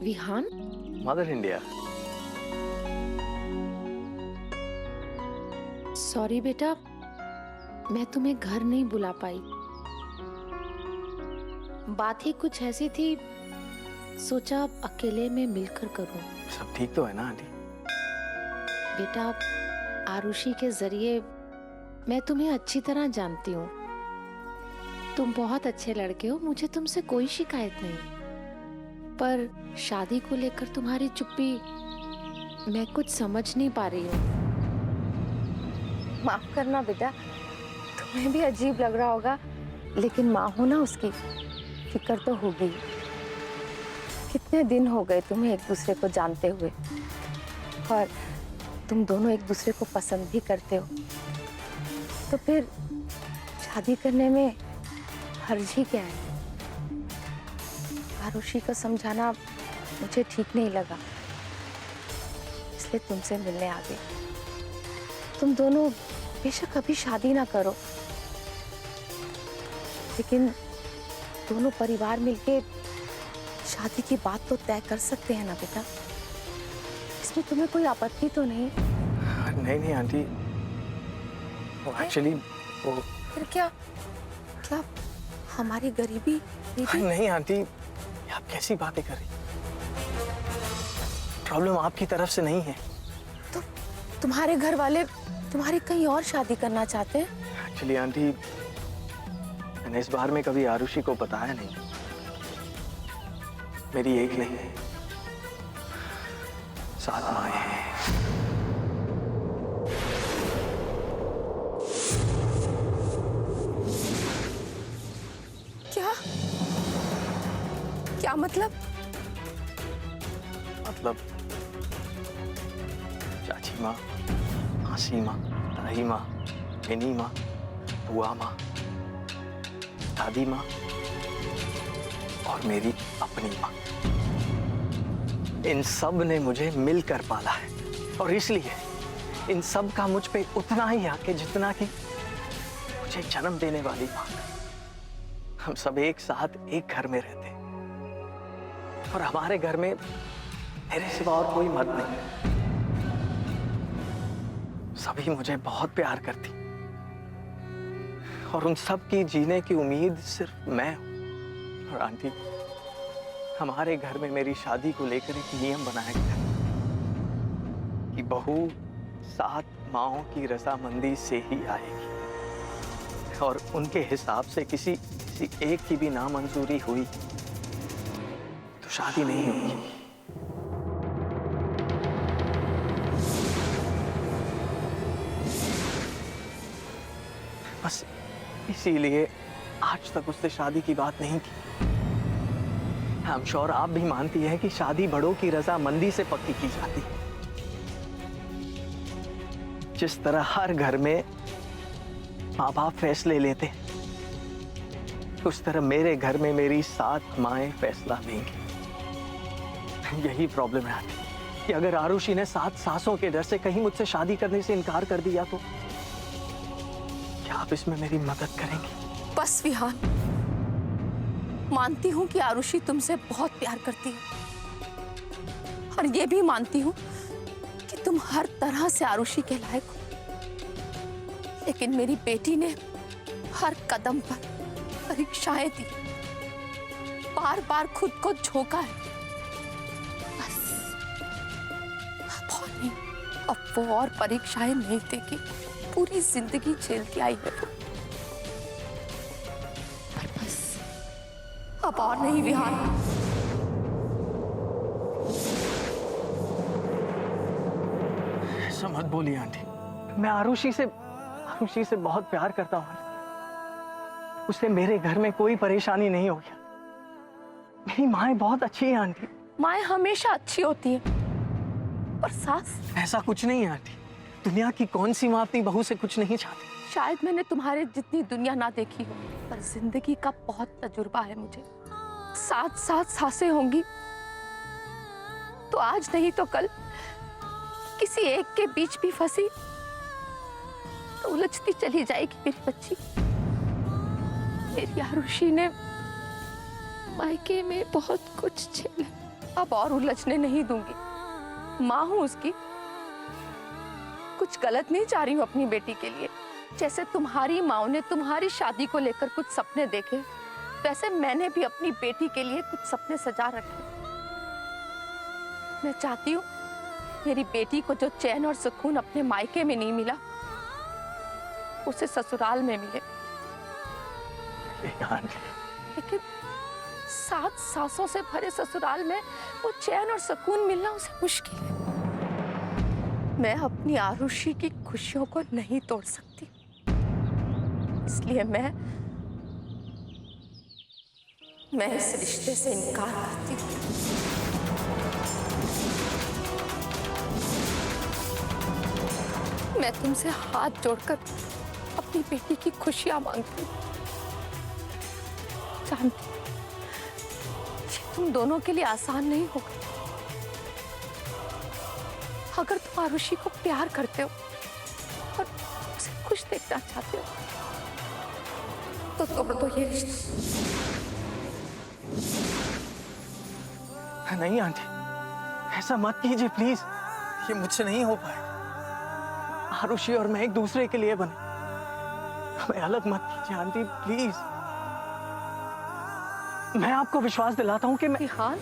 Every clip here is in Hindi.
विहान? Mother India. सॉरी बेटा, मैं तुम्हें घर नहीं बुला पाई। बात ही कुछ ऐसी थी, सोचा अकेले में मिलकर करूं। सब ठीक तो है ना आंटी? बेटा, आरुषि के जरिए मैं तुम्हें अच्छी तरह जानती हूँ। तुम बहुत अच्छे लड़के हो, मुझे तुमसे कोई शिकायत नहीं। पर शादी को लेकर तुम्हारी चुप्पी मैं कुछ समझ नहीं पा रही हूँ। माफ करना बेटा, तुम्हें भी अजीब लग रहा होगा, लेकिन माँ हो ना, उसकी फिक्र तो होगी। कितने दिन हो गए तुम्हें एक दूसरे को जानते हुए, और तुम दोनों एक दूसरे को पसंद भी करते हो, तो फिर शादी करने में हर्ज ही क्या है? आरुषि को समझाना मुझे ठीक नहीं लगा, इसलिए तुमसे मिलने आ गई। तुम दोनों बेशक अभी शादी ना करो, लेकिन दोनों परिवार मिलके शादी की बात तो तय कर सकते हैं ना बेटा? इसमें तुम्हें कोई आपत्ति तो नहीं? नहीं नहीं आंटी, वो एक्चुअली वो फिर क्या क्या हमारी गरीबी नहीं आंटी, ये आप कैसी बातें कर रही? प्रॉब्लम आपकी तरफ से नहीं है। तो तुम्हारे घर वाले तुम्हारी कहीं और शादी करना चाहते हैं? एक्चुअली आंटी, मैंने इस बार में कभी आरुषि को बताया नहीं। मेरी एक नहीं, 7 माएं हैं। क्या क्या मतलब? चाची माँ, मासी माँ, ताई माँ, बेनी माँ, बुआ माँ, दादी माँ और मेरी अपनी माँ, इन सब ने मुझे मिलकर पाला है, और इसलिए इन सब का मुझ पे उतना ही हक है जितना कि मुझे जन्म देने वाली माँ। हम सब एक साथ एक घर में रहते हैं, और हमारे घर में मेरे सिवा और कोई मर्द नहीं। सभी मुझे बहुत प्यार करती, और उन सब की जीने की उम्मीद सिर्फ मैं हूं। और आंटी, हमारे घर में मेरी शादी को लेकर एक नियम बनाया गया कि बहू 7 माओं की रजामंदी से ही आएगी, और उनके हिसाब से किसी एक की भी नामंजूरी हुई तो शादी नहीं होगी। बस इसीलिए आज तक उससे शादी की बात नहीं की। आई एम श्योर आप भी मानती हैं कि शादी बड़ों की रजामंदी से पक्की की जाती है। जिस तरह हर घर में माँ बाप फैसले लेते हैं, उस तरह मेरे घर में मेरी 7 माएं फैसला लेंगी। यही प्रॉब्लम है कि अगर आरुषि ने 7 सासों के डर से कहीं मुझसे शादी करने से इनकार कर दिया तो क्या आप इसमें मेरी मदद करेंगी? बस विहान, मानती हूँ कि आरुषि तुमसे बहुत प्यार करती है, और ये भी मानती हूँ कि तुम हर तरह से आरुषि के लायक हो, लेकिन मेरी बेटी ने हर कदम पर परीक्षाएं दी, बार बार खुद को झोंका है। बस अब वो और परीक्षाएं नहीं देगी, पूरी जिंदगी झेलती आई है वो। पर बस अब और नहीं विहान। ऐसा मत बोलिए आंटी, मैं आरुषि से बहुत प्यार करता हूँ। उससे मेरे घर में कोई परेशानी नहीं होगी। मेरी माएं बहुत अच्छी है आंटी। माएं हमेशा अच्छी होती हैं, पर सास? ऐसा कुछ नहीं है आंटी, दुनिया की कौन सी माँ अपनी बहू से कुछ नहीं चाहती। शायद मैंने तुम्हारे जितनी दुनिया ना देखी हो, पर जिंदगी का बहुत तजुर्बा है मुझे। 7 सासें होंगी तो आज नहीं तो कल किसी एक के बीच भी फंसी तो उलझती चली जाएगी मेरी बच्ची। मेरी आरुषि ने मायके में बहुत कुछ झेला, अब और उलझने नहीं दूंगी। माँ हूं उसकी, कुछ गलत नहीं चाह रही हूँ अपनी बेटी के लिए। जैसे तुम्हारी माँ ने तुम्हारी शादी को लेकर कुछ सपने देखे, वैसे मैंने भी अपनी बेटी के लिए कुछ सपने सजा रखे। मैं चाहती हूँ मेरी बेटी को जो चैन और सुकून अपने मायके में नहीं मिला, उसे ससुराल में मिले। लेकिन 7 सासों से भरे ससुराल में वो चैन और सुकून मिलना उसे मुश्किल है। मैं अपनी आरुषि की खुशियों को नहीं तोड़ सकती, इसलिए मैं इस रिश्ते से इनकार करती हूँ। मैं तुमसे हाथ जोड़कर अपनी बेटी की खुशियां मांगती हूँ। जानती हूँ ये तुम दोनों के लिए आसान नहीं होगा। अगर तुम आरुषि को प्यार करते हो और उसे खुश देखना चाहते हो तो तोड़ दो ये रिश्ता। नहीं आंटी, ऐसा मत कीजिए प्लीज। ये मुझसे नहीं हो पाएगा। आरुषि और मैं एक दूसरे के लिए बने, हमें अलग मत कीजिए आंटी प्लीज। मैं आपको विश्वास दिलाता हूँ कि मैं हाँ,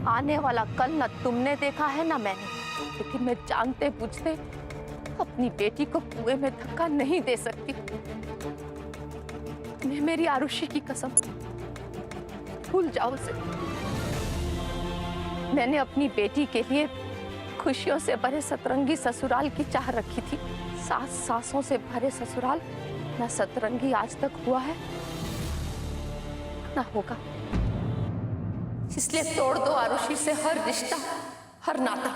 आने वाला कल ना तुमने देखा है ना मैंने, लेकिन मैं जानते बूझते अपनी बेटी को कुएं में धक्का नहीं दे सकती। मैं मेरी आरुषि की कसम, भूल जाओ उसे। मैंने अपनी बेटी के लिए खुशियों से भरे सतरंगी ससुराल की चाह रखी थी। 7 सासों से भरे ससुराल ना सतरंगी आज तक हुआ है ना होगा। इसलिए तोड़ दो आरुषि से हर रिश्ता, हर नाता।